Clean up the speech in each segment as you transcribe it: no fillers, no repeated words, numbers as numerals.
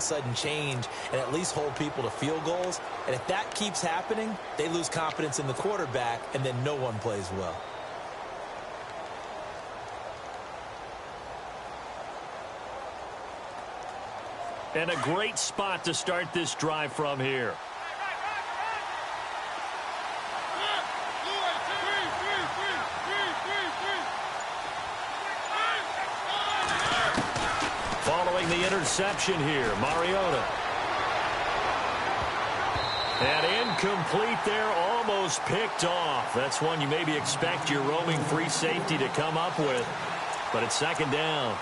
sudden change and at least hold people to field goals. And if that keeps happening, they lose confidence in the quarterback, and then no one plays well. And a great spot to start this drive from here. Following the interception here, Mariota. And incomplete there, almost picked off. That's one you maybe expect your roaming free safety to come up with. But it's second down.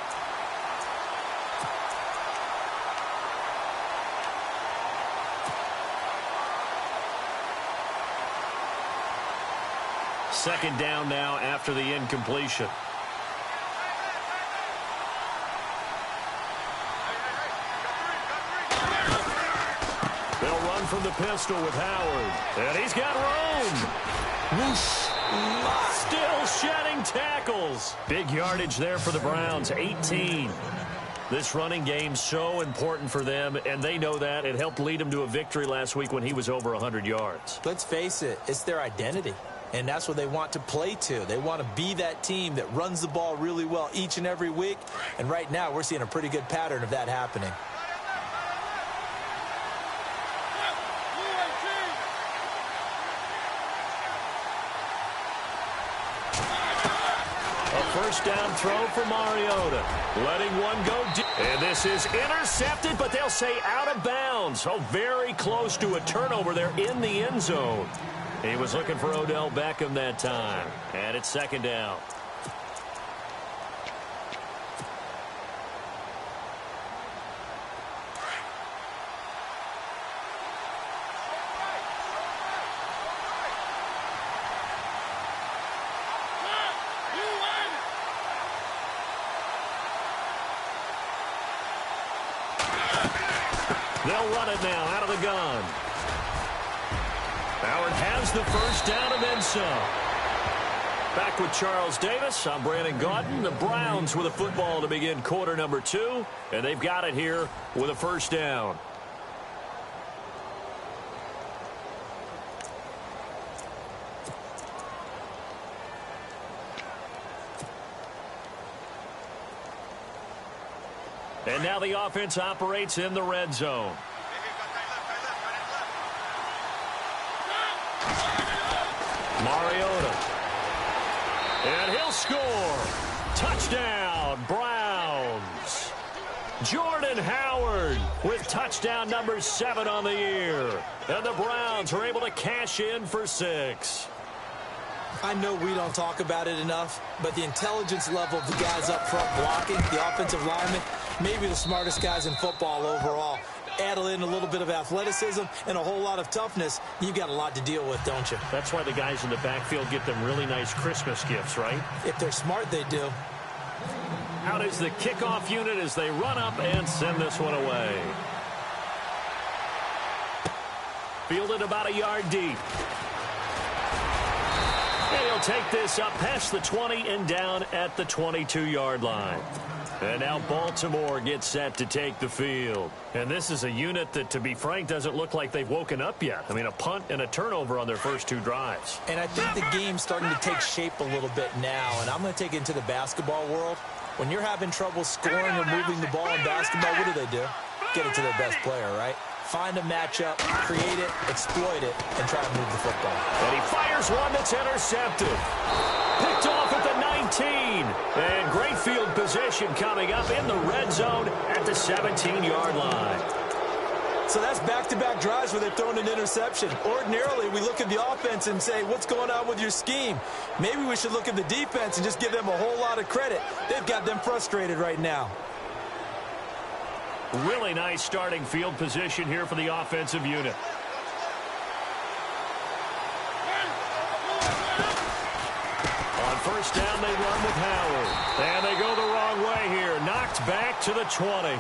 Second down now after the incompletion. They'll run from the pistol with Howard. And he's got room. Still shedding tackles. Big yardage there for the Browns, 18. This running game's so important for them, and they know that. It helped lead them to a victory last week when he was over 100 yards. Let's face it, it's their identity. And that's what they want to play to. They want to be that team that runs the ball really well each and every week. And right now, we're seeing a pretty good pattern of that happening. A first down throw for Mariota. Letting one go deep. And this is intercepted, but they'll say out of bounds. So very close to a turnover there in the end zone. He was looking for Odell Beckham that time. And it's second down. They'll run it now out of the gun. Howard has the first down and then some. Back with Charles Davis, I'm Brandon Gaudin. The Browns with a football to begin quarter number 2, and they've got it here with a first down. And now the offense operates in the red zone. Mariota. And he'll score. Touchdown, Browns. Jordan Howard with touchdown number 7 on the year. And the Browns are able to cash in for 6. I know we don't talk about it enough, but the intelligence level of the guys up front blocking, the offensive linemen, maybe the smartest guys in football overall. Add in a little bit of athleticism and a whole lot of toughness, you've got a lot to deal with, don't you? That's why the guys in the backfield get them really nice Christmas gifts, right? If they're smart, they do. Out is the kickoff unit as they run up and send this one away. Fielded about a yard deep. And he'll take this up past the 20 and down at the 22-yard line. And now Baltimore gets set to take the field. And this is a unit that, to be frank, doesn't look like they've woken up yet. I mean, a punt and a turnover on their first 2 drives. And I think the game's starting to take shape a little bit now. And I'm going to take it into the basketball world. When you're having trouble scoring or moving the ball in basketball, what do? Get it to their best player, right? Find a matchup, create it, exploit it, and try to move the football. And he fires one that's intercepted. Picked off at the 19. And great field position coming up in the red zone at the 17-yard line. So that's back-to-back drives where they've thrown an interception. Ordinarily, we look at the offense and say, what's going on with your scheme? Maybe we should look at the defense and just give them a whole lot of credit. They've got them frustrated right now. Really nice starting field position here for the offensive unit. On first down, they run with Howard. And they go the wrong way here. Knocked back to the 20.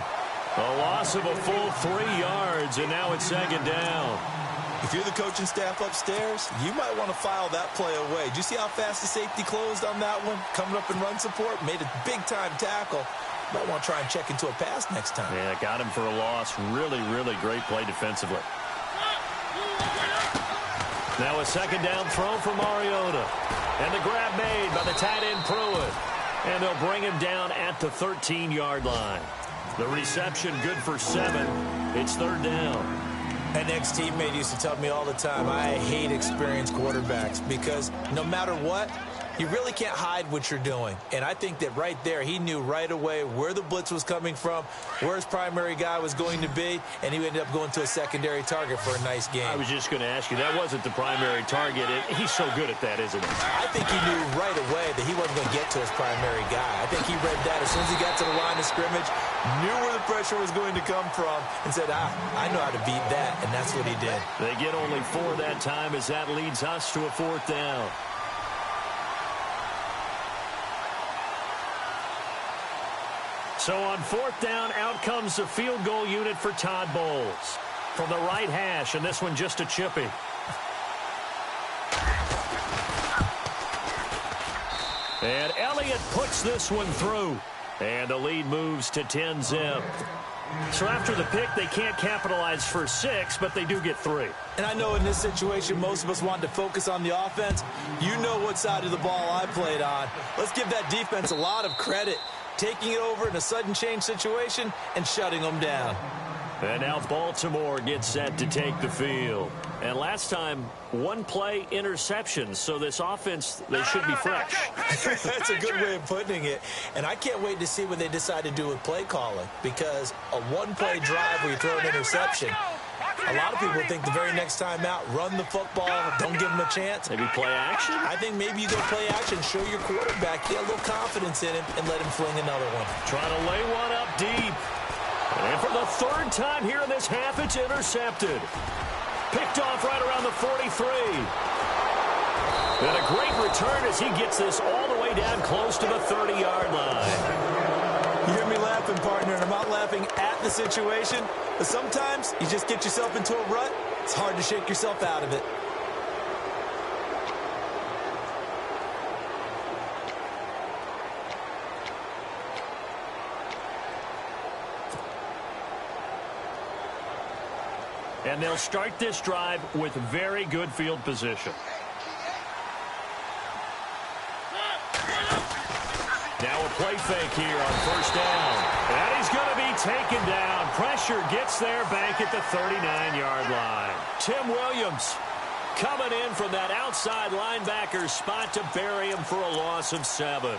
A loss of a full 3 yards, and now it's second down. If you're the coaching staff upstairs, you might want to file that play away. Do you see how fast the safety closed on that one? Coming up in run support, made a big-time tackle. Might want to try and check into a pass next time. Yeah, got him for a loss. Really, really great play defensively. Now a second down throw for Mariota. And the grab made by the tight end Pruitt. And they'll bring him down at the 13-yard line. The reception good for 7. It's third down. An ex-teammate used to tell me all the time, I hate experienced quarterbacks because no matter what, you really can't hide what you're doing. And I think that right there, he knew right away where the blitz was coming from, where his primary guy was going to be, and he ended up going to a secondary target for a nice game. I was just going to ask you, that wasn't the primary target. He's so good at that, isn't he? I think he knew right away that he wasn't going to get to his primary guy. I think he read that as soon as he got to the line of scrimmage, knew where the pressure was going to come from, and said, I know how to beat that, and that's what he did. They get only 4 that time as that leads us to a 4th down. So on 4th down, out comes the field goal unit for Todd Bowles. From the right hash, and this one just a chippy. And Elliott puts this one through. And the lead moves to 10-zip. So after the pick, they can't capitalize for 6, but they do get 3. And I know in this situation, most of us want to focus on the offense. You know what side of the ball I played on. Let's give that defense a lot of credit. Taking it over in a sudden change situation and shutting them down. And now Baltimore gets set to take the field. And last time, 1 play interception. So this offense, they should be fresh. That's a good way of putting it. And I can't wait to see what they decide to do with play calling. Because a 1-play drive where you throw an interception, a lot of people think the very next time out, run the football, don't give them a chance. Maybe play action? I think maybe you go play action, show your quarterback, get a little confidence in him, and let him fling another one. Trying to lay one up deep. And for the 3rd time here in this half, it's intercepted. Picked off right around the 43. And a great return as he gets this all the way down close to the 30-yard line. You hear me laughing, partner, and I'm not laughing at the situation, but sometimes you just get yourself into a rut. It's hard to shake yourself out of it. And they'll start this drive with very good field position. Now a play fake here on 1st down. And he's going to be taken down. Pressure gets there back at the 39-yard line. Tim Williams coming in from that outside linebacker spot to bury him for a loss of 7.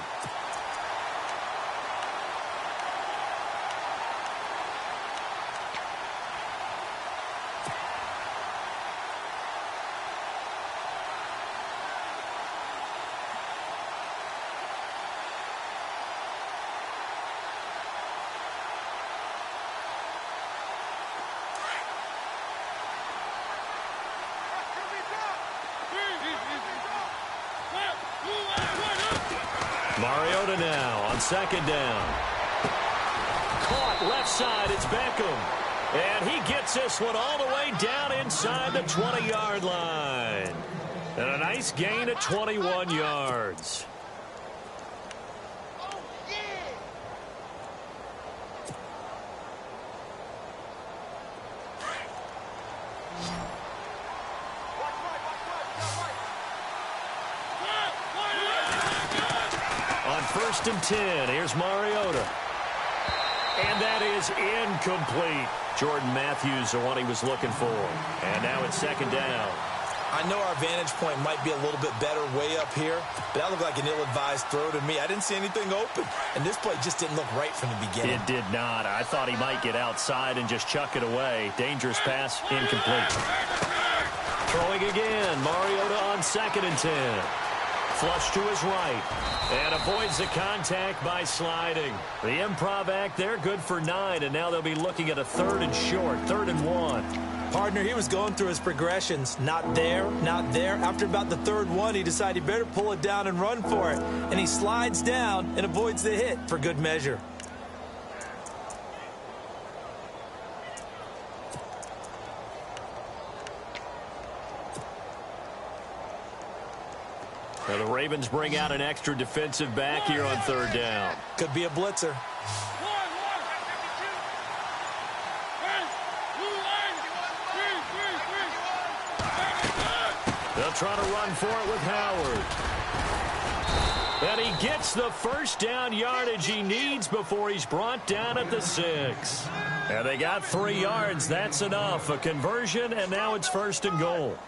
Mariota now on 2nd down. Caught left side, it's Beckham. And he gets this one all the way down inside the 20-yard line. And a nice gain of 21 yards. On 1st and 10, here's Mariota. And that is incomplete. Jordan Matthews, the one he was looking for. And now it's 2nd down. I know our vantage point might be a little bit better way up here, but that looked like an ill-advised throw to me. I didn't see anything open, and this play just didn't look right from the beginning. It did not. I thought he might get outside and just chuck it away. Dangerous pass, incomplete. Throwing again, Mariota on 2nd and 10. Flush to his right. And avoids the contact by sliding. The improv act there, good for 9, and now they'll be looking at a 3rd and short, 3rd and 1. Partner, he was going through his progressions. Not there, not there. After about the 3rd one, he decided he better pull it down and run for it. And he slides down and avoids the hit for good measure. Now the Ravens bring out an extra defensive back here on 3rd down. Could be a blitzer. They'll try to run for it with Howard. And he gets the first down yardage he needs before he's brought down at the 6. And they got 3 yards. That's enough. A conversion, and now it's 1st and goal.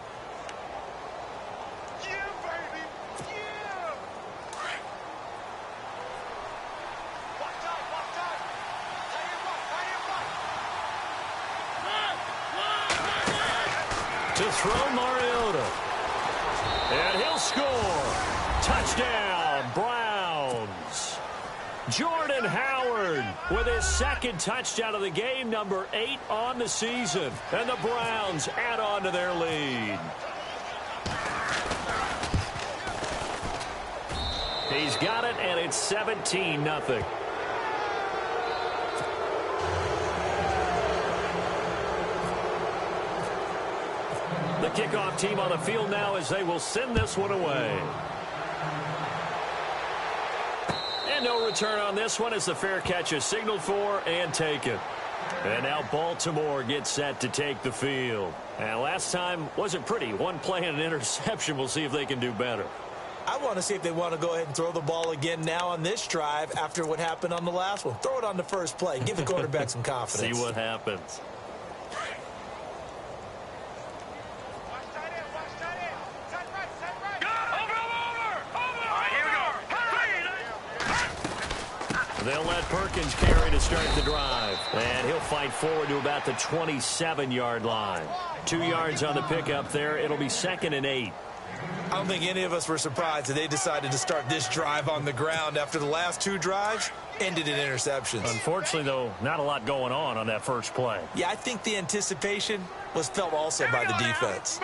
To throw Mariota. And he'll score. Touchdown, Browns. Jordan Howard with his 2nd touchdown of the game, number 8 on the season. And the Browns add on to their lead. He's got it, and it's 17-0. The kickoff team on the field now as they will send this one away. And no return on this one as the fair catch is signaled for and taken. And now Baltimore gets set to take the field. And last time wasn't pretty. One play and an interception. We'll see if they can do better. I want to see if they want to go ahead and throw the ball again now on this drive after what happened on the last one. Throw it on the first play. Give the quarterback some confidence. See what happens. They'll let Perkins carry to start the drive. And he'll fight forward to about the 27-yard line. 2 yards on the pickup there. It'll be 2nd and 8. I don't think any of us were surprised that they decided to start this drive on the ground after the last 2 drives ended in interceptions. Unfortunately, though, not a lot going on that first play. Yeah, I think the anticipation was felt also by the defense.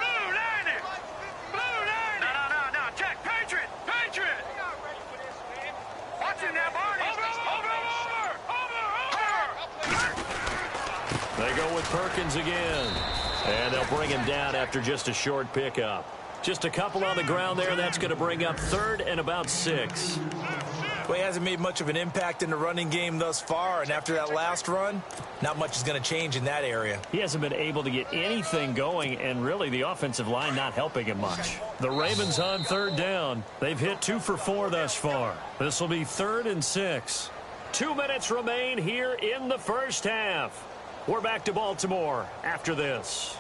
They go with Perkins again. And they'll bring him down after just a short pickup. Just a couple on the ground there. That's going to bring up 3rd and about 6. Well, he hasn't made much of an impact in the running game thus far. And after that last run, not much is going to change in that area. He hasn't been able to get anything going. And really, the offensive line not helping him much. The Ravens on 3rd down. They've hit 2 for 4 thus far. This will be 3rd and 6. 2 minutes remain here in the first half. We're back to Baltimore after this.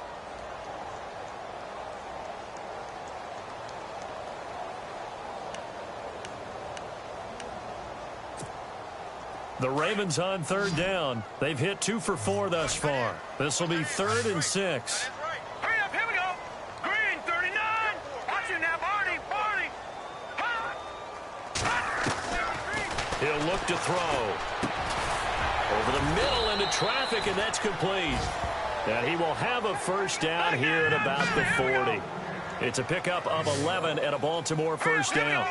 The Ravens on 3rd down. They've hit 2 for 4 thus far. This will be 3rd and 6. Hurry up, here we go. Green, 39. Watch it now, Barney. He'll look to throw. Over the middle into traffic, and that's complete. And he will have a first down here at about the 40. It's a pickup of 11 and a Baltimore first down.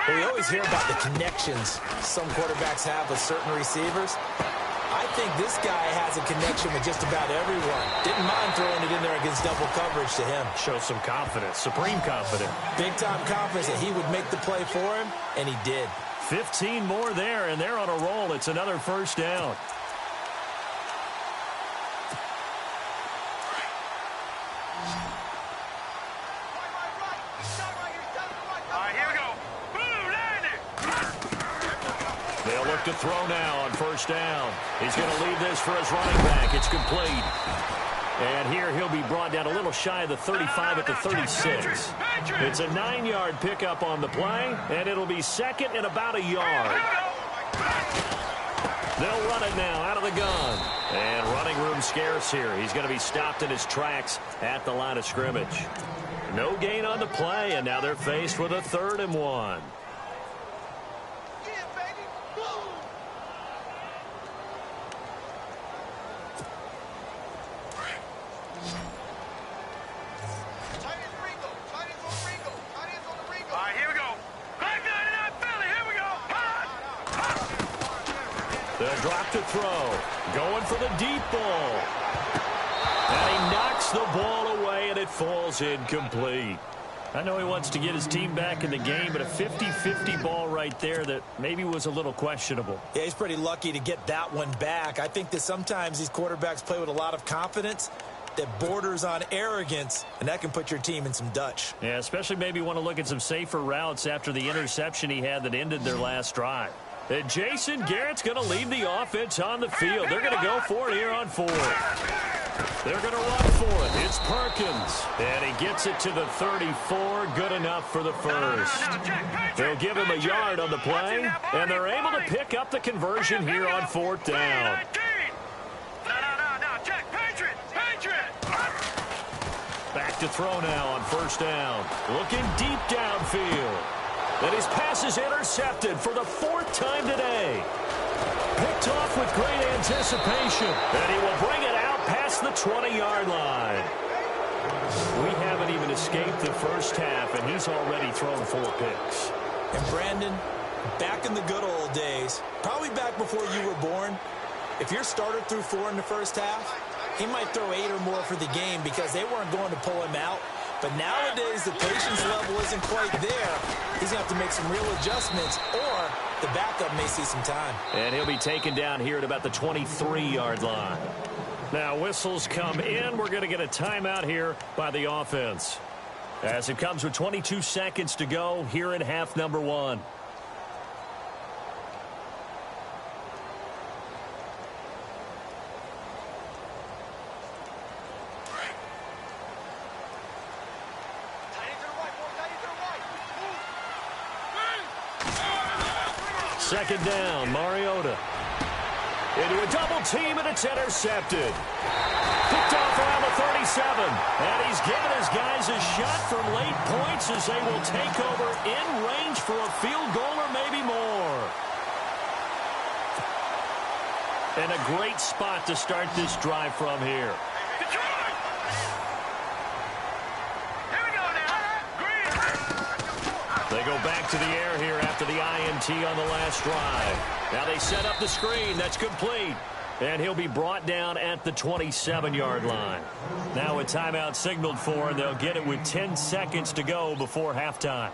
Well, we always hear about the connections some quarterbacks have with certain receivers. I think this guy has a connection with just about everyone. Didn't mind throwing it in there against double coverage to him. Shows some confidence, supreme confidence. Big-time confidence that he would make the play for him, and he did. 15 more there, and they're on a roll. It's another first down. They'll look to throw now on first down. He's going to leave this for his running back. It's complete. And here he'll be brought down a little shy of the 35 at the 36. It's a 9-yard pickup on the play, and it'll be 2nd and about a yard. They'll run it now out of the gun. And running room scarce here. He's going to be stopped in his tracks at the line of scrimmage. No gain on the play, and now they're faced with a 3rd and 1. They'll drop to throw. Going for the deep ball. And he knocks the ball away, and it falls incomplete. I know he wants to get his team back in the game, but a 50-50 ball right there that maybe was a little questionable. Yeah, he's pretty lucky to get that one back. I think that sometimes these quarterbacks play with a lot of confidence, that borders on arrogance, and that can put your team in some Dutch. Yeah, especially maybe want to look at some safer routes after the interception he had that ended their last drive. And Jason Garrett's going to lead the offense on the field. They're going to go for it here on 4th. They're going to run for it. It's Perkins. And he gets it to the 34. Good enough for the first. They'll give him a yard on the play, and they're able to pick up the conversion here on 4th down. Back to throw now on 1st down. Looking deep downfield. And his pass is intercepted for the 4th time today. Picked off with great anticipation. And he will bring it out past the 20-yard line. We haven't even escaped the first half, and he's already thrown 4 picks. And Brandon, back in the good old days, probably back before you were born, if your starter threw 4 in the first half, he might throw 8 or more for the game because they weren't going to pull him out. But nowadays, the patience level isn't quite there. He's going to have to make some real adjustments, or the backup may see some time. And he'll be taken down here at about the 23-yard line. Now, whistles come in. We're going to get a timeout here by the offense, as it comes with 22 seconds to go here in half number 1. Second down, Mariota. Into a double team, and it's intercepted. Picked off around the 37. And he's given his guys a shot from late points as they will take over in range for a field goal or maybe more. And a great spot to start this drive from here. They go back to the air here after the INT on the last drive. Now they set up the screen. That's complete. And he'll be brought down at the 27-yard line. Now a timeout signaled for, and they'll get it with 10 seconds to go before halftime.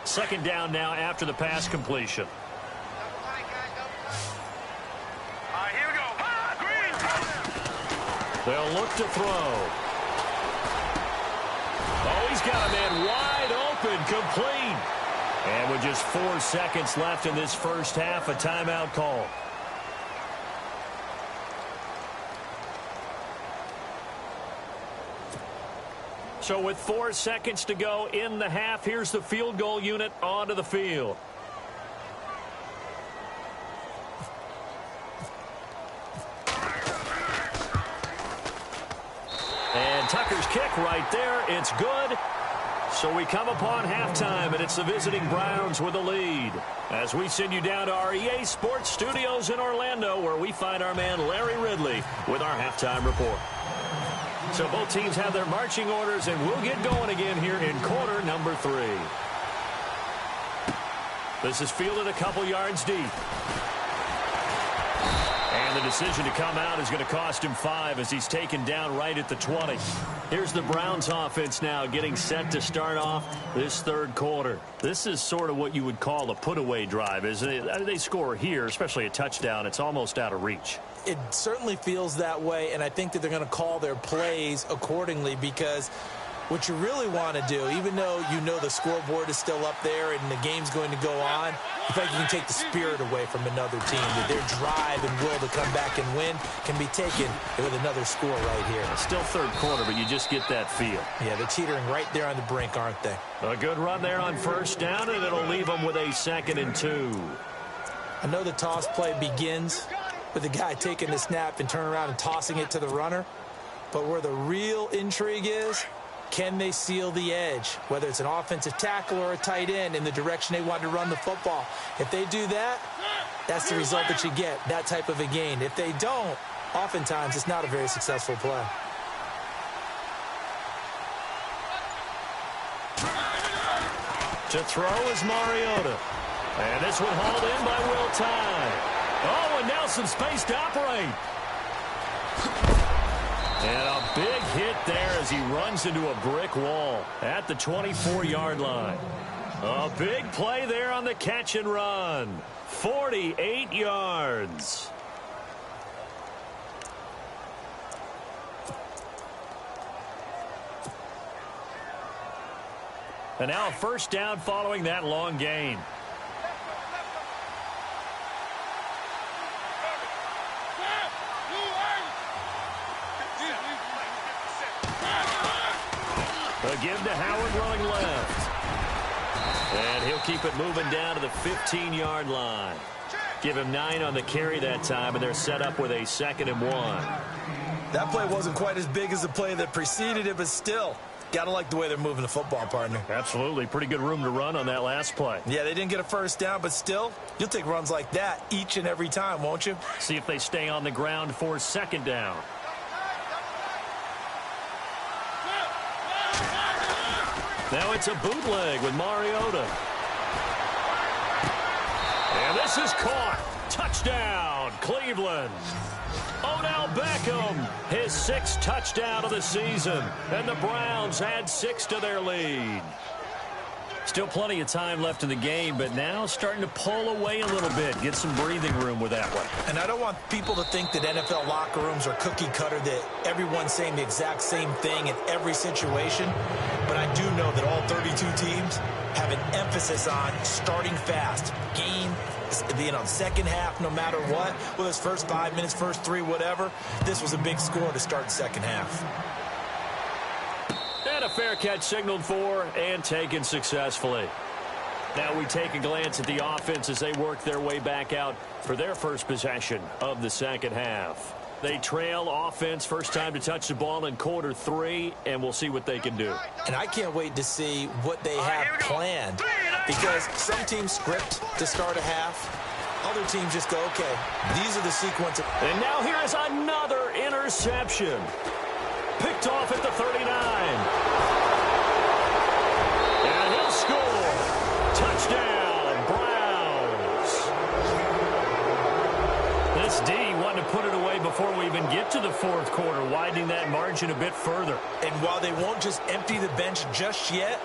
Second down now after the pass completion. Here we go. They'll look to throw. Oh, he's got a man wide open, complete. And with just 4 seconds left in this first half, a timeout call. So with 4 seconds to go in the half, here's the field goal unit onto the field. And Tucker's kick right there. It's good. So we come upon halftime, and it's the visiting Browns with a lead. As we send you down to our EA Sports Studios in Orlando, where we find our man Larry Ridley with our halftime report. So both teams have their marching orders, and we'll get going again here in quarter number 3. This is fielded a couple yards deep. And the decision to come out is going to cost him 5 as he's taken down right at the 20. Here's the Browns offense now getting set to start off this third quarter. This is sort of what you would call a put-away drive, isn't it? They score here, especially a touchdown. It's almost out of reach. It certainly feels that way, and I think that they're going to call their plays accordingly, because what you really want to do, even though you know the scoreboard is still up there and the game's going to go on, I feel like you can take the spirit away from another team, that their drive and will to come back and win can be taken with another score right here. It's still third quarter, but you just get that feel. Yeah, they're teetering right there on the brink, aren't they? A good run there on first down, and it'll leave them with a 2nd and 2. I know the toss play begins with the guy taking the snap and turning around and tossing it to the runner, but where the real intrigue is, can they seal the edge, whether it's an offensive tackle or a tight end, in the direction they want to run the football? If they do that, that's the result that you get, that type of a gain. If they don't, oftentimes it's not a very successful play. To throw is Mariota. And this one hauled in by Will Tye. Oh, and now some space to operate. And a big hit there as he runs into a brick wall at the 24-yard line. A big play there on the catch and run. 48 yards. And now a first down following that long gain. Again to Howard running left. And he'll keep it moving down to the 15-yard line. Give him 9 on the carry that time, and they're set up with a 2nd and 1. That play wasn't quite as big as the play that preceded it, but still, got to like the way they're moving the football, partner. Absolutely. Pretty good room to run on that last play. Yeah, they didn't get a first down, but still, you'll take runs like that each and every time, won't you? See if they stay on the ground for 2nd down. Now it's a bootleg with Mariota. And this is caught. Touchdown, Cleveland. Odell Beckham, his 6th touchdown of the season. And the Browns add 6 to their lead. Still plenty of time left in the game, but now starting to pull away a little bit. Get some breathing room with that one. And I don't want people to think that NFL locker rooms are cookie cutter, that everyone's saying the exact same thing in every situation. But I do know that all 32 teams have an emphasis on starting fast. Game being on second half no matter what. Whether it's first 5 minutes, first 3, whatever. This was a big score to start the second half. And a fair catch signaled for and taken successfully. Now we take a glance at the offense as they work their way back out for their first possession of the second half. They trail offense, first time to touch the ball in quarter 3, and we'll see what they can do. And I can't wait to see what they have planned, because some teams script to start a half. Other teams just go, okay, these are the sequence. And now here is another interception. Picked off at the 39. And he'll score. Touchdown, Browns. This D wanted to put it away before we even get to the 4th quarter, widening that margin a bit further. And while they won't just empty the bench just yet,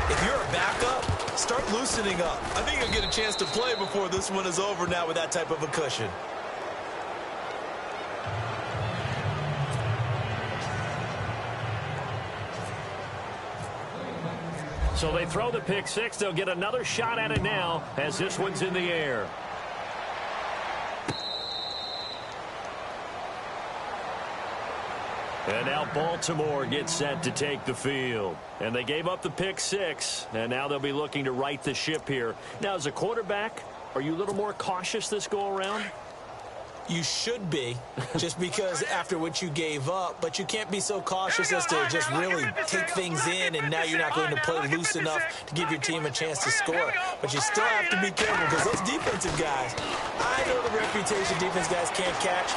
if you're a backup, start loosening up. I think you'll get a chance to play before this one is over now with that type of a cushion. So they throw the pick 6. They'll get another shot at it now as this one's in the air. And now Baltimore gets set to take the field. And they gave up the pick 6, and now they'll be looking to right the ship here. Now, as a quarterback, are you a little more cautious this go-around? You should be, just because after what you gave up, but you can't be so cautious as to just really take things in, and now you're not going to play loose enough to give your team a chance to score. But you still have to be careful, because those defensive guys, I know the reputation defense guys can't catch.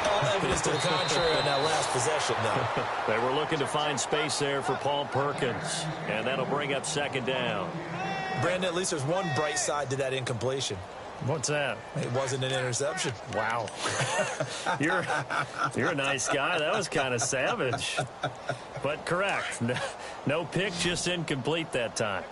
All evidence to the contrary on that last possession, though. They were looking to find space there for Paul Perkins, and that'll bring up 2nd down. Brandon, at least there's one bright side to that incompletion. What's that? It wasn't an interception. Wow. You're a nice guy. That was kind of savage. But correct. No pick, just incomplete that time.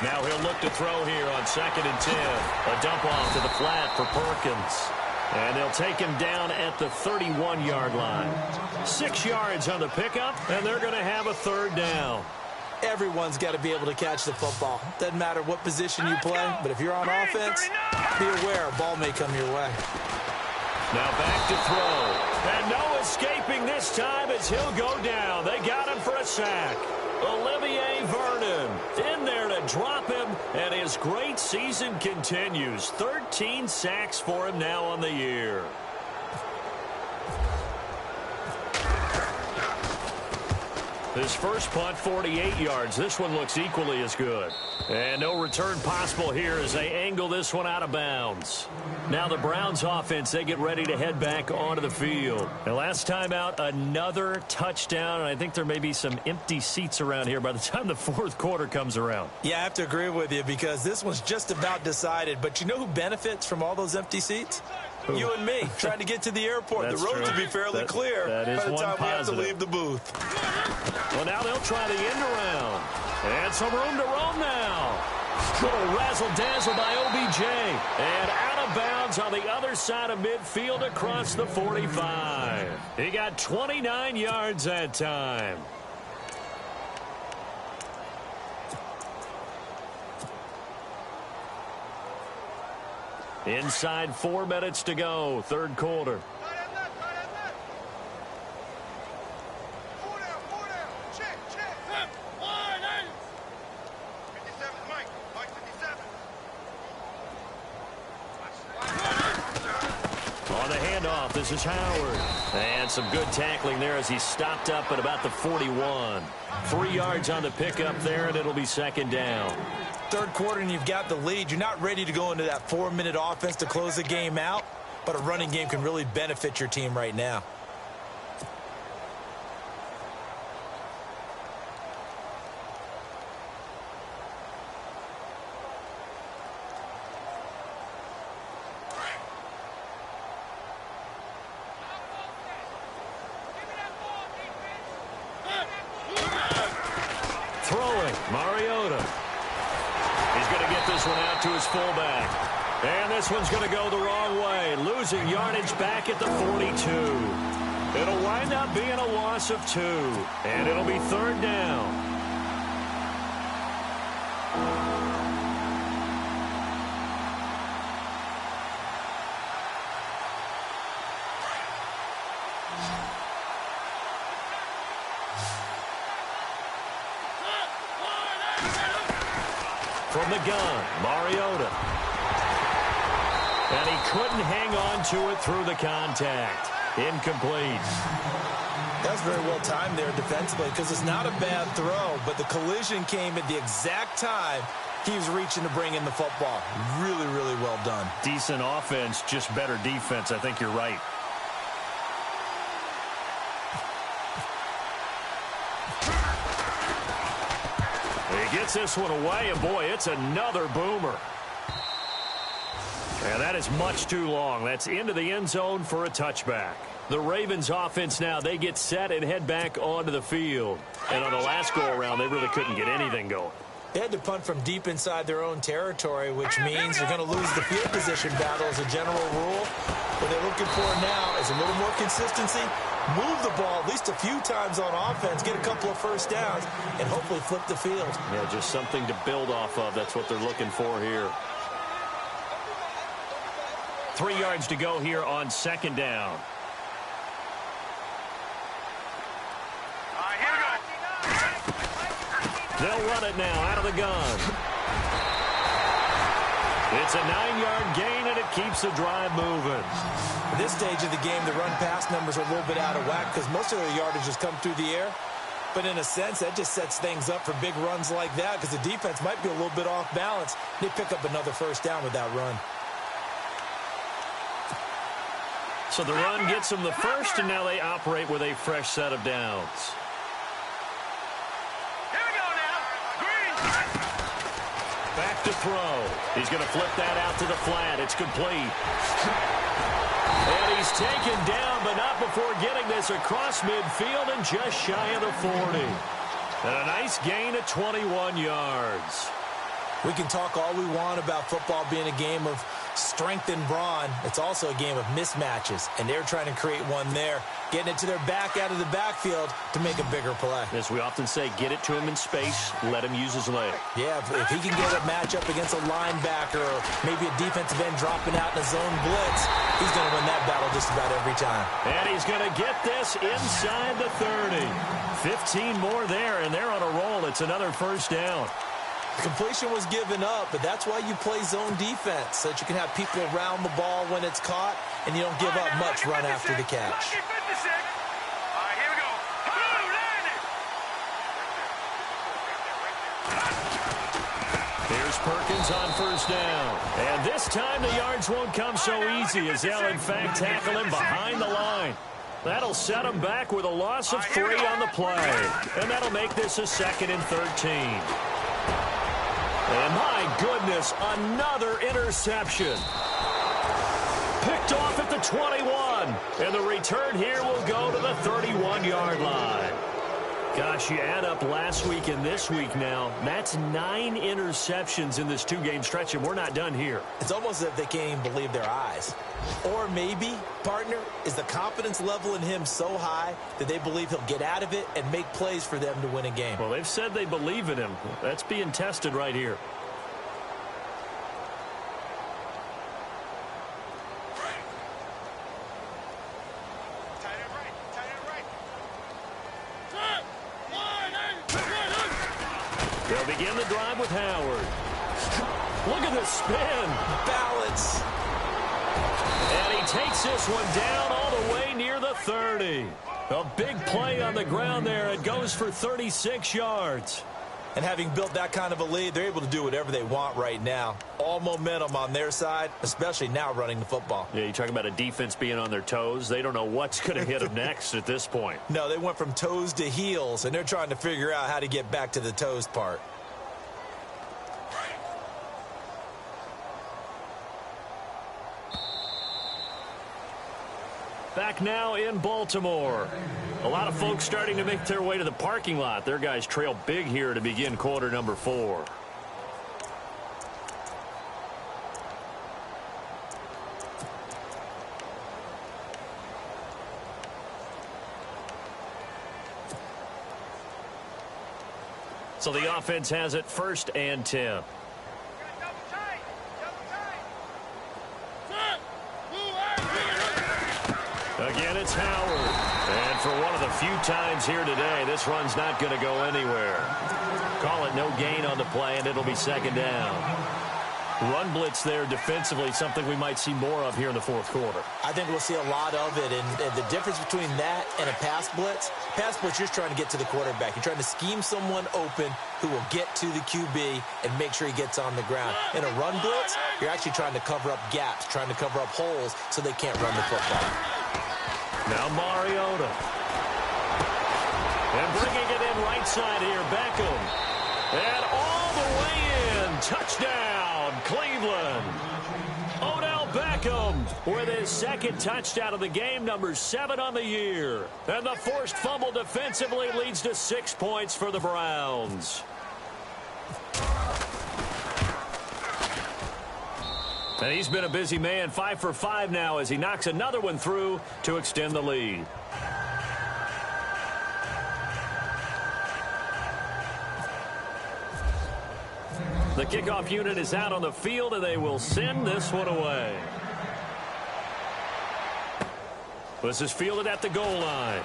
Now he'll look to throw here on 2nd and 10. A dump off to the flat for Perkins. And they'll take him down at the 31-yard line. 6 yards on the pickup, and they're going to have a 3rd down. Everyone's got to be able to catch the football. Doesn't matter what position you play, but if you're on offense, be aware a ball may come your way. Now back to throw. And no escaping this time as he'll go down. They got him for a sack. Olivier Vernon in there to drop him, and his great season continues. 13 sacks for him now on the year. His first punt, 48 yards. This one looks equally as good. And no return possible here as they angle this one out of bounds. Now the Browns offense, they get ready to head back onto the field. And last time out, another touchdown. And I think there may be some empty seats around here by the time the 4th quarter comes around. Yeah, I have to agree with you because this one's just about decided. But you know who benefits from all those empty seats? Who? You and me, trying to get to the airport. The roads will be fairly clear by the time we have to leave the booth. Well, now they'll try the end around. And some room to roam now. Little razzle-dazzle by OBJ. And out of bounds on the other side of midfield across the 45. He got 29 yards that time. Inside 4 minutes to go, third quarter. On the handoff, this is Howard. And some good tackling there as he stopped up at about the 41. 3 yards on the pickup there, and it'll be second down. Third quarter and you've got the lead. You're not ready to go into that 4-minute offense to close the game out, but a running game can really benefit your team right now. Throwing, Mariota. He's going to get this one out to his fullback. And this one's going to go the wrong way. Losing yardage back at the 42. It'll wind up being a loss of 2. And it'll be third down. From the gun, Mariota. And he couldn't hang on to it through the contact. Incomplete. That's very well timed there defensively because it's not a bad throw, but the collision came at the exact time he was reaching to bring in the football. Really, really well done. Decent offense, just better defense. I think you're right. He gets this one away, and boy, it's another boomer. And that is much too long. That's into the end zone for a touchback. The Ravens offense now, they get set and head back onto the field. And on the last go-around, they really couldn't get anything going. They had to punt from deep inside their own territory, which means they're going to lose the field position battle as a general rule. What they're looking for now is a little more consistency, move the ball at least a few times on offense, get a couple of first downs, and hopefully flip the field. Yeah, just something to build off of. That's what they're looking for here. 3 yards to go here on second down. They'll run it now out of the gun. It's a 9-yard gain, and it keeps the drive moving. At this stage of the game, the run-pass numbers are a little bit out of whack because most of their yardage has come through the air. But in a sense, that just sets things up for big runs like that because the defense might be a little bit off balance. They pick up another first down with that run. So the run gets them the first, and now they operate with a fresh set of downs. Back to throw. He's going to flip that out to the flat. It's complete. And he's taken down, but not before getting this across midfield and just shy of the 40. And a nice gain of 21 yards. We can talk all we want about football being a game of strength and brawn. It's also a game of mismatches, and they're trying to create one there, getting it to their back out of the backfield to make a bigger play. As we often say, get it to him in space, let him use his leg. Yeah, if he can get a matchup against a linebacker or maybe a defensive end dropping out in a zone blitz, he's going to win that battle just about every time. And he's going to get this inside the 30. 15 more there, and they're on a roll. It's another first down. Completion was given up, but that's why you play zone defense, so that you can have people around the ball when it's caught, and you don't give up much run after the catch. Here's Perkins on first down. And this time the yards won't come so easy as they'll, in fact, tackle him behind the line. That'll set him back with a loss of 3 on the play. And that'll make this a 2nd and 13. And my goodness, another interception. Picked off at the 21. And the return here will go to the 31-yard line. Gosh, you add up last week and this week now. That's 9 interceptions in this 2-game stretch, and we're not done here. It's almost as if they can't even believe their eyes. Or maybe, partner, is the confidence level in him so high that they believe he'll get out of it and make plays for them to win a game. Well, they've said they believe in him. That's being tested right here. They'll begin the drive with Howard. Look at the spin. Balance. And he takes this one down all the way near the 30. A big play on the ground there. It goes for 36 yards. And having built that kind of a lead, they're able to do whatever they want right now. All momentum on their side, especially now running the football. Yeah, you talk about a defense being on their toes. They don't know what's going to hit them next at this point. No, they went from toes to heels, and they're trying to figure out how to get back to the toes part. Back now in Baltimore. A lot of folks starting to make their way to the parking lot. Their guys trail big here to begin quarter number 4. So the offense has it 1st and 10. Again, it's Howard. And for one of the few times here today, this run's not going to go anywhere. Call it no gain on the play, and it'll be 2nd down. Run blitz there defensively, something we might see more of here in the 4th quarter. I think we'll see a lot of it, and the difference between that and a pass blitz, you're trying to get to the quarterback. You're trying to scheme someone open who will get to the QB and make sure he gets on the ground. In a run blitz, you're actually trying to cover up gaps, trying to cover up holes so they can't run the football. Now Mariota. And bringing it in right side here, Beckham. And all the way in. Touchdown, Cleveland. Odell Beckham with his 2nd touchdown of the game, number 7 on the year. And the forced fumble defensively leads to 6 points for the Browns. And he's been a busy man, 5 for 5 now as he knocks another one through to extend the lead. The kickoff unit is out on the field, and they will send this one away. This is fielded at the goal line.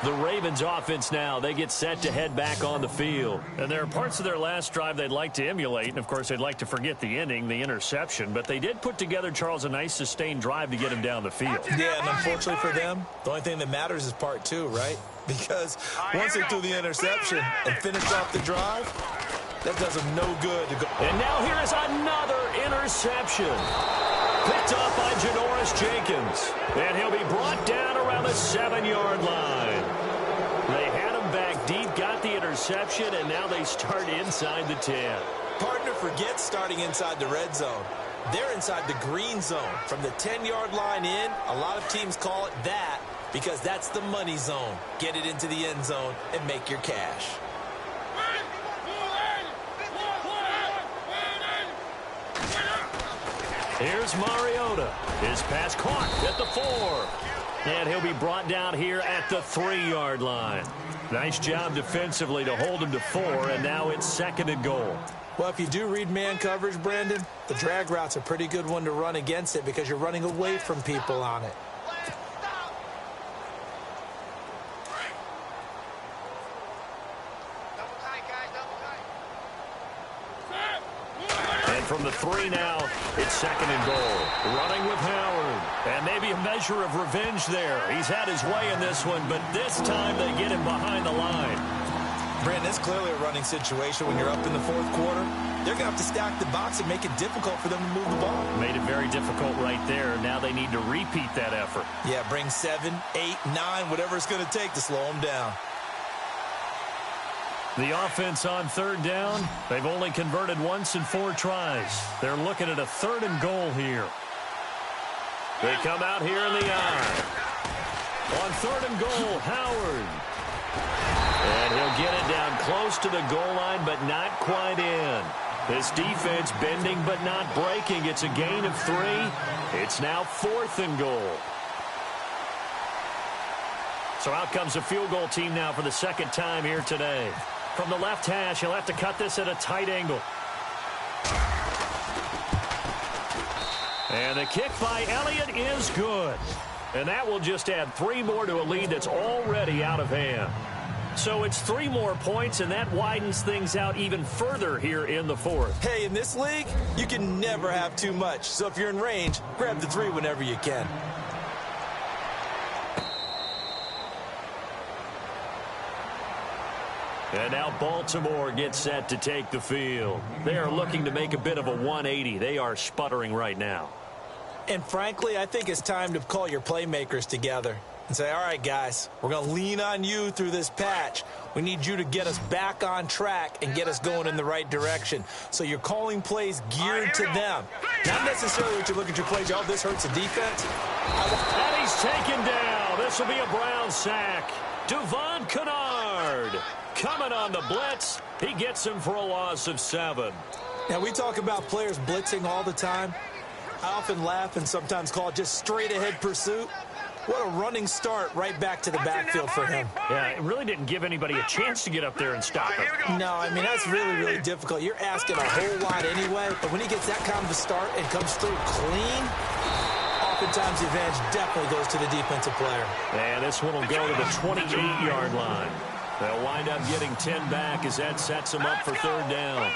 The Ravens offense now, they get set to head back on the field. And there are parts of their last drive they'd like to emulate. And, of course, they'd like to forget the inning, the interception. But they did put together, Charles, a nice sustained drive to get him down the field. Yeah, and unfortunately for them, the only thing that matters is part 2, right? Because once they threw the interception and finished off the drive, that does them no good to go. And now here is another interception. Picked off by Janoris Jenkins. And he'll be brought down around the 7-yard line. They had him back deep, got the interception, and now they start inside the 10. Partner, forget starting inside the red zone. They're inside the green zone. From the 10-yard line in, a lot of teams call it that because that's the money zone. Get it into the end zone and make your cash. Here's Mariota. His pass caught at the 4. And he'll be brought down here at the 3-yard line. Nice job defensively to hold him to 4, and now it's 2nd and goal. Well, if you do read man coverage, Brandon, the drag route's a pretty good one to run against it because you're running away from people on it. From the 3 now, it's 2nd and goal. Running with Howard. And maybe a measure of revenge there. He's had his way in this one, but this time they get him behind the line. Brandon, it's clearly a running situation when you're up in the 4th quarter. They're going to have to stack the box and make it difficult for them to move the ball. Made it very difficult right there. Now they need to repeat that effort. Yeah, bring 7, 8, 9, whatever it's going to take to slow them down. The offense on 3rd down, they've only converted once in 4 tries. They're looking at a 3rd and goal here. They come out here in the I. On 3rd and goal, Howard. And he'll get it down close to the goal line, but not quite in. This defense bending but not breaking. It's a gain of 3. It's now 4th and goal. So out comes a field goal team now for the second time here today. From the left hash, he'll have to cut this at a tight angle. And the kick by Elliott is good. And that will just add 3 more to a lead that's already out of hand. So it's 3 more points, and that widens things out even further here in the 4th. Hey, in this league, you can never have too much. So if you're in range, grab the 3 whenever you can. And now Baltimore gets set to take the field. They are looking to make a bit of a 180. They are sputtering right now. And frankly, I think it's time to call your playmakers together and say, all right, guys, we're going to lean on you through this patch. We need you to get us back on track and get us going in the right direction. So you're calling plays geared to them. Not necessarily that you look at your plays, oh, this hurts the defense. And he's taken down. This will be a Brown sack. Devon Kennard coming on the blitz. He gets him for a loss of 7. Now, we talk about players blitzing all the time. I often laugh and sometimes call it just straight-ahead pursuit. What a running start right back to the backfield for him. Yeah, it really didn't give anybody a chance to get up there and stop him. No, I mean, that's really, really difficult. You're asking a whole lot anyway, but when he gets that kind of a start and comes through clean, oftentimes the advantage definitely goes to the defensive player. And this one will go to the 28-yard line. They'll wind up getting 10 back as that sets them up for 3rd down.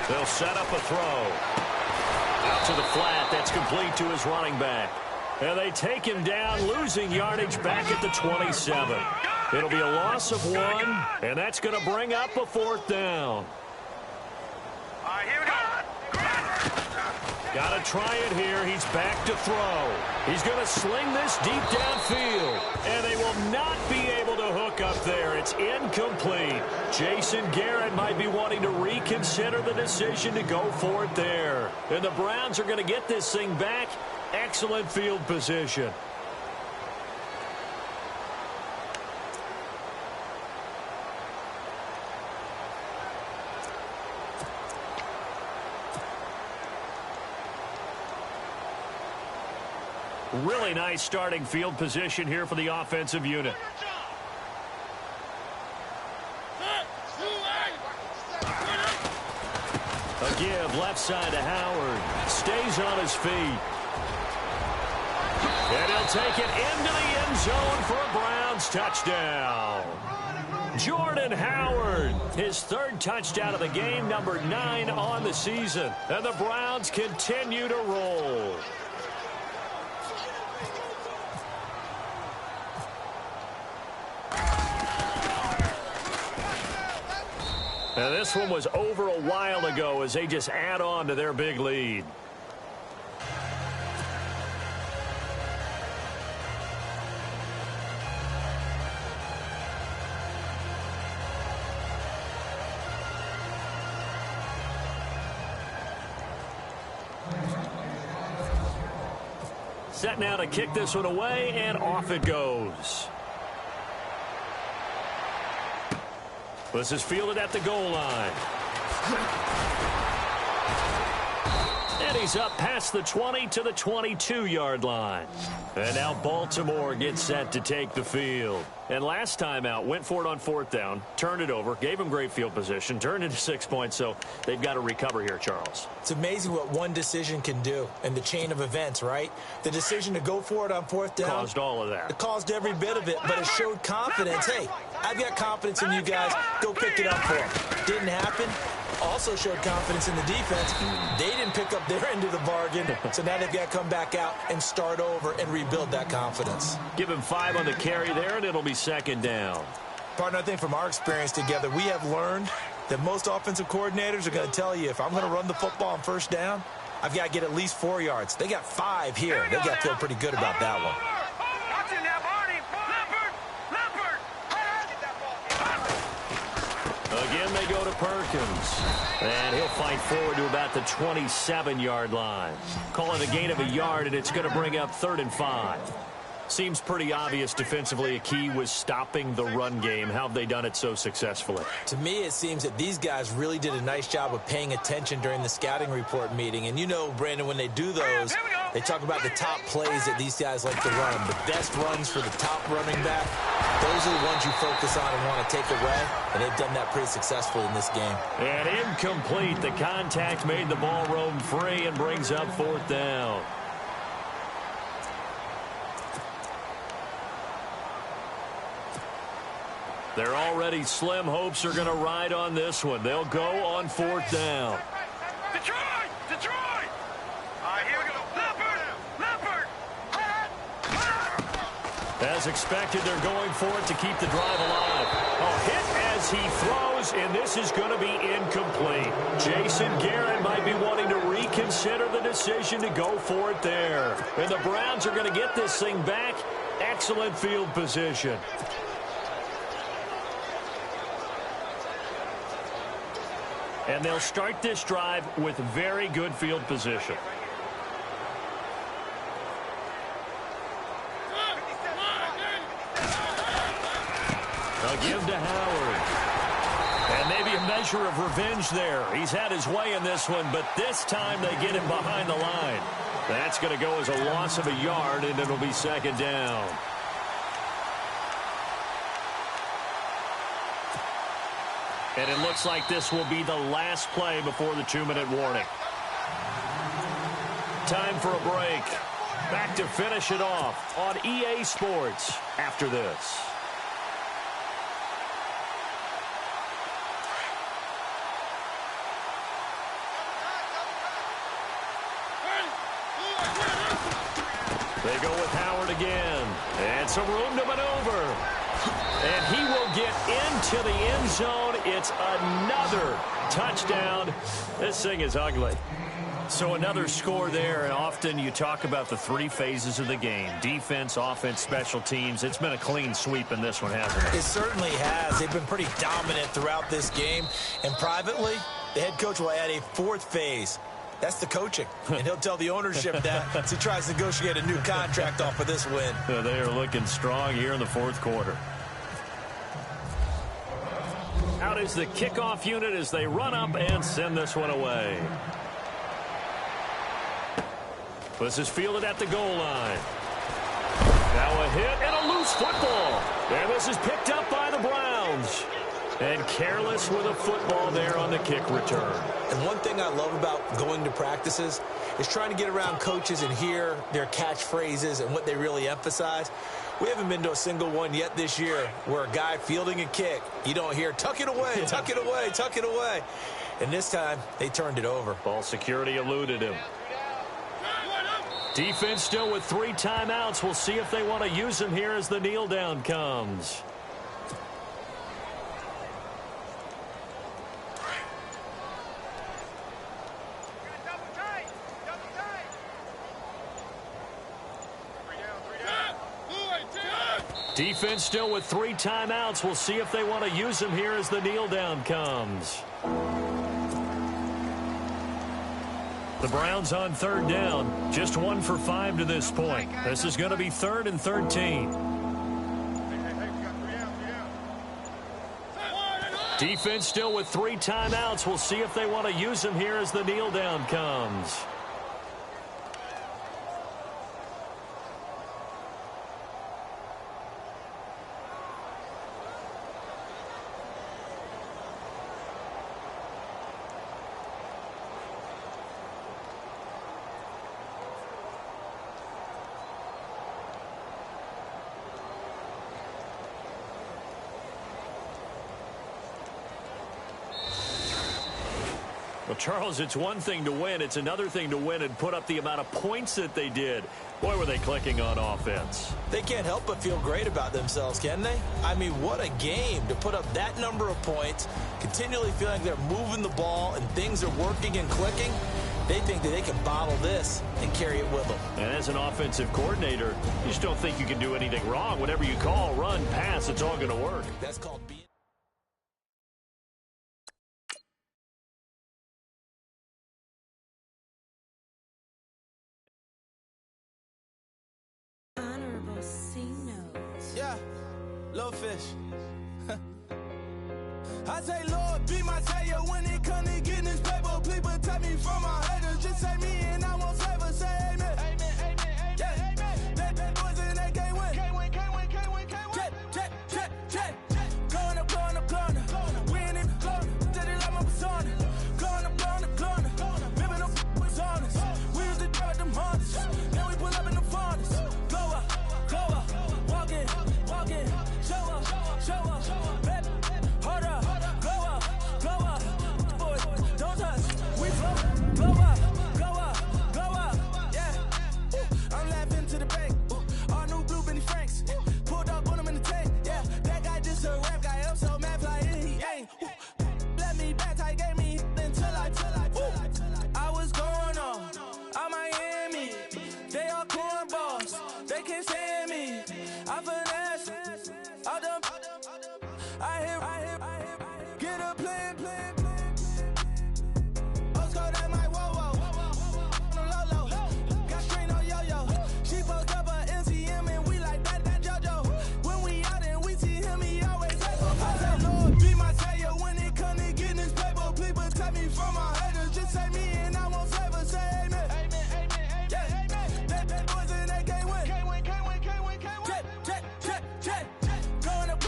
They'll set up a throw. Out to the flat. That's complete to his running back. And they take him down, losing yardage back at the 27. It'll be a loss of 1, and that's going to bring up a 4th down. All right, here we go. Got to try it here. He's back to throw. He's going to sling this deep downfield. And they will not be able to hook up there. It's incomplete. Jason Garrett might be wanting to reconsider the decision to go for it there. And the Browns are going to get this thing back. Excellent field position. Really nice starting field position here for the offensive unit. A give left side to Howard. Stays on his feet. And he'll take it into the end zone for a Browns touchdown. Jordan Howard, his 3rd touchdown of the game, number 9 on the season. And the Browns continue to roll. And this one was over a while ago as they just add on to their big lead. Set now to kick this one away, and off it goes. This is fielded at the goal line. And he's up past the 20 to the 22-yard line. And now Baltimore gets set to take the field. And last time out, went for it on 4th down, turned it over, gave him great field position, turned into 6 points, so they've got to recover here, Charles. It's amazing what one decision can do in the chain of events, right? The decision to go for it on 4th down. Caused all of that. It caused every bit of it, but it showed confidence. Hey, I've got confidence in you guys. Go pick it up for them. Didn't happen. Also showed confidence in the defense. They didn't pick up their end of the bargain, so now they've got to come back out and start over and rebuild that confidence. Give him 5 on the carry there, and it'll be 2nd down. Partner, I think from our experience together, we have learned that most offensive coordinators are going to tell you, if I'm going to run the football on 1st down, I've got to get at least 4 yards. They got 5 here. They got to feel pretty good about that one. Watch it now, Barney. Leopard. Again, they go to Perkins. And he'll fight forward to about the 27-yard line. Call it a gain of a yard, and it's going to bring up 3rd and 5. Seems pretty obvious defensively a key was stopping the run game. How have they done it so successfully? To me, it seems that these guys really did a nice job of paying attention during the scouting report meeting. And you know, Brandon, when they do those, they talk about the top plays that these guys like to run. The best runs for the top running back, those are the ones you focus on and want to take away. And they've done that pretty successfully in this game. And incomplete. The contact made the ball roam free and brings up 4th down. Their already slim hopes are going to ride on this one. They'll go on 4th down. Detroit! Detroit! Here we go. Leopard! As expected, they're going for it to keep the drive alive. A hit as he throws, and this is going to be incomplete. Jason Garrett might be wanting to reconsider the decision to go for it there. And the Browns are going to get this thing back. Excellent field position. And they'll start this drive with very good field position. They'll give to Howard. And maybe a measure of revenge there. He's had his way in this one, but this time they get him behind the line. That's going to go as a loss of a yard, and it'll be 2nd down. And it looks like this will be the last play before the 2-minute warning. Time for a break. Back to finish it off on EA Sports after this. They go with Howard again. And some room to maneuver. And he will get into the end zone. It's another touchdown. This thing is ugly. So another score there, and often you talk about the 3 phases of the game. Defense, offense, special teams. It's been a clean sweep in this one, hasn't it? It certainly has. They've been pretty dominant throughout this game. And privately, the head coach will add a 4th phase. That's the coaching. And he'll tell the ownership that as he tries to negotiate a new contract off of this win. They are looking strong here in the 4th quarter. Out is the kickoff unit as they run up and send this one away. This is fielded at the goal line. Now a hit and a loose football. And this is picked up by the Browns. And careless with a football there on the kick return. And one thing I love about going to practices is trying to get around coaches and hear their catchphrases and what they really emphasize. We haven't been to a single one yet this year where a guy fielding a kick, you don't hear, tuck it away, tuck it away, tuck it away. And this time, they turned it over. Ball security eluded him. Defense still with 3 timeouts. We'll see if they want to use them here as the kneel down comes. Defense still with 3 timeouts. We'll see if they want to use them here as the kneel down comes. The Browns on 3rd down. Just 1 for 5 to this point. This is going to be 3rd and 13. Defense still with 3 timeouts. We'll see if they want to use them here as the kneel down comes. Well, Charles, it's one thing to win. It's another thing to win and put up the amount of points that they did. Boy, were they clicking on offense. They can't help but feel great about themselves, can they? I mean, what a game to put up that number of points, continually feeling like they're moving the ball and things are working and clicking. They think that they can bottle this and carry it with them. And as an offensive coordinator, you just don't think you can do anything wrong. Whatever you call, run, pass, it's all going to work. That's called being... fish. I say, Lord, be my savior when it comes to getting this paper. Please protect me from my haters. Just say me and I won't save us. Say amen. Amen, amen, amen, yeah. Amen. That boys in that can't win. Can't win, can't win, can't win, can't win. Check. Going up. Winning, did it like my persona. Going up. Remember the was honest. We used to drive them Hondas. Then we pull up in the Fondas. Go up. Walk in. Show up. Baby, hold up. Go up. Boys, don't touch. We flow. Go up. Yeah. I'm laughing to the bank. All new blue Benny Franks. Pulled up on him in the tank. Yeah, that guy just a rap guy. I'm so mad fly in, he ain't. Let me back, I gave me until I was going on Miami. They all cornballs. They can't stand me. I finesse. All them. I hear. Get a plan. Oscar, that my whoa. Low. Got strain on yo-yo. She posed up a MCM and we like that JoJo. When we out and we see him, he always say, I say, Lord, be my savior when it come to getting this paper. Please protect me from my haters. Just say me and I won't save us. Say amen. Amen. Yeah. That boys in that can't win. Can't win. Check. Going up.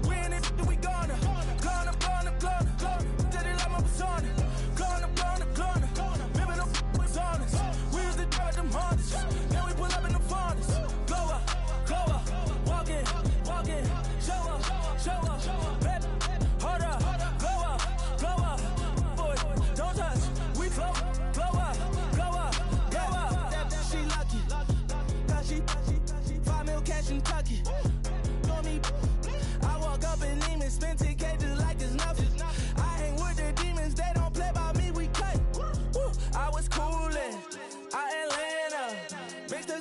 Winning, we gonna. Gonna. Did it like my persona. Going up. Remember the was honest. We used to drive them Hondas. Then we pull up in the Fondas. Go up. Walk in. Show up. Baby, hold up. Go up. Boys, don't touch. We flow. Go up. She lucky. Cause she 5 mil cash in Kentucky. Call me. I walk up in Neiman, spend 10K just like it's nothing. I hang with the demons, they don't play by me, we cut. I was coolin', Atlanta. Mixed the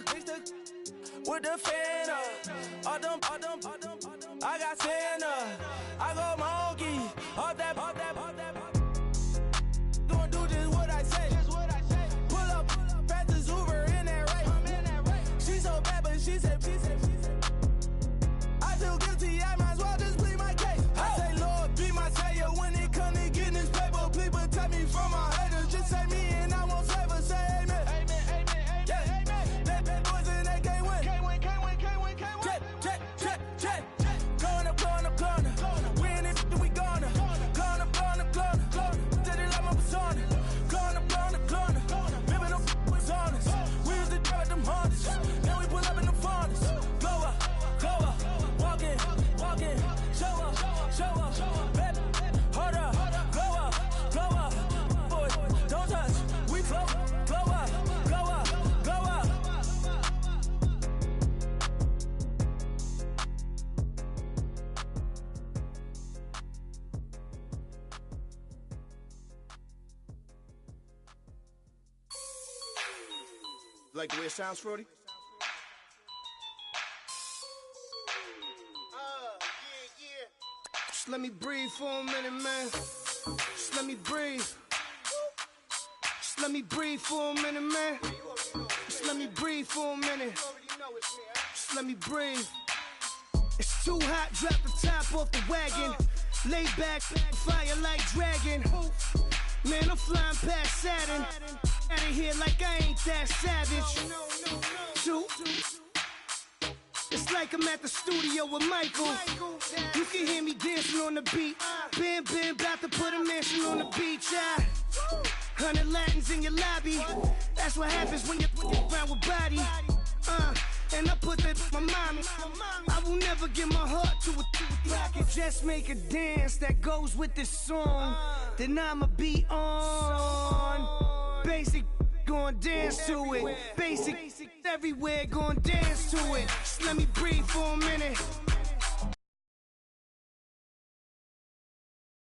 with the Fanta. All them, I got Santa. I go monkey, all that. Gonna do just what I say. Pull up, pass the Uber in that race. She so bad, but she said. I feel guilty, I might as well just plead my case. I say, Lord, be my savior when it come to getting this paper. Please protect me from my haters. Just say me and I won't save us. Say amen. Amen. Yeah. That boys in that can't win. Can't win. Check. Going up. Winning, we gonna. Gonna. Did it like my persona. Gonna. Remember the was honest. We used to drive them Hondas. Then we pull up in the Fondas. Go up. Walk in. Show up. Baby, hold up. Go up. Boys, don't touch. We flow. Go up. Like the way it sounds, Frody? Yeah. Just let me breathe for a minute, man. Just let me breathe. Just let me breathe for a minute, man. Just let me breathe for a minute. Just let me breathe. It's too hot, drop the top off the wagon. Lay back, fire like dragon. Man, I'm flying past Saturn. Out of here like I ain't that savage. Two. It's like I'm at the studio with Michael. You can hear me dancing on the beat. Bam, about to put a mansion on the beach. 100 Latins in your lobby. That's what happens when you're around with body. And I put that in my mommy. I will never give my heart to a rocket. Just make a dance that goes with this song. Then I'ma be on. Basic, gon' dance to it. Basic, everywhere, gon' dance to it. Just let me breathe for a minute.